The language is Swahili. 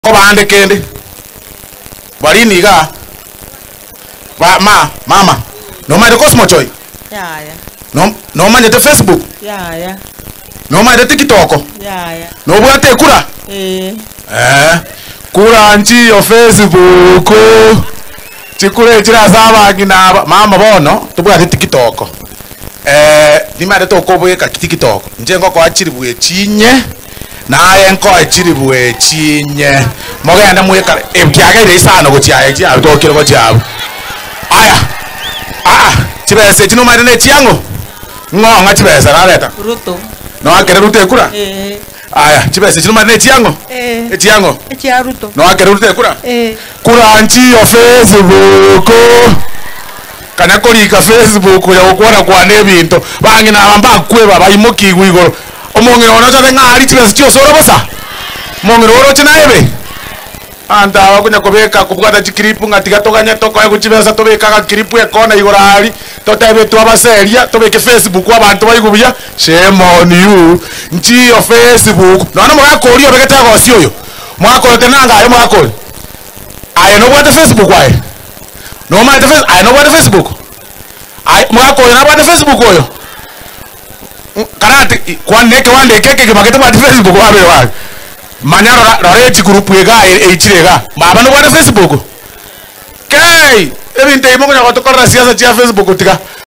ko bande kende bari ni ga ba mama no ma de Cosmo Choy no ma de Facebook no ma de TikTok no bwa te kura kura nchi yo Facebook chikure chira saba ngina mama bono tubwa de TikTok ni ma de to ko bwe ka TikTok njengo ko achiri bwe chinye na yenko achiri bwe chinye mogenda mweka ebyaga ile isano go chiaye chia to kiro go chiabu aya chibese chino ma de chiango ngonga chibese na leta Ruto no akere Ruto ekura aya chibese chino ma de chiango chiango chia Ruto no akere Ruto ekura kura nchi yo Facebook kana kolika Facebook ya ukora kwa nebinto bangi na bamba kweba bayimoki gwigoro omongero ono cha ngari chibese chyo soro bosa mongero oro china ebe anda wakunya kobeka kubwata chikiripu ngatiga toganya toko ya kuchibesa tobeka ka kiripu ya kona igorari totebe tu abaseria tobeke Facebook abantu bayigubuya shame on you nchi yo Facebook no mwakoli obegete agosi oyo mwakoli tenanga ayo mwakoli ayo no bwate Facebook wae no ma Facebook ayo no bwate Facebook ayo mwakoli na bwate Facebook oyo karate kwandeke wandeke ke makete bwate Facebook wabe wae manyaro rareti group ega eichirega baba no bwate Facebook kei ebinte imo kunya kotokora siasa cha Facebook tika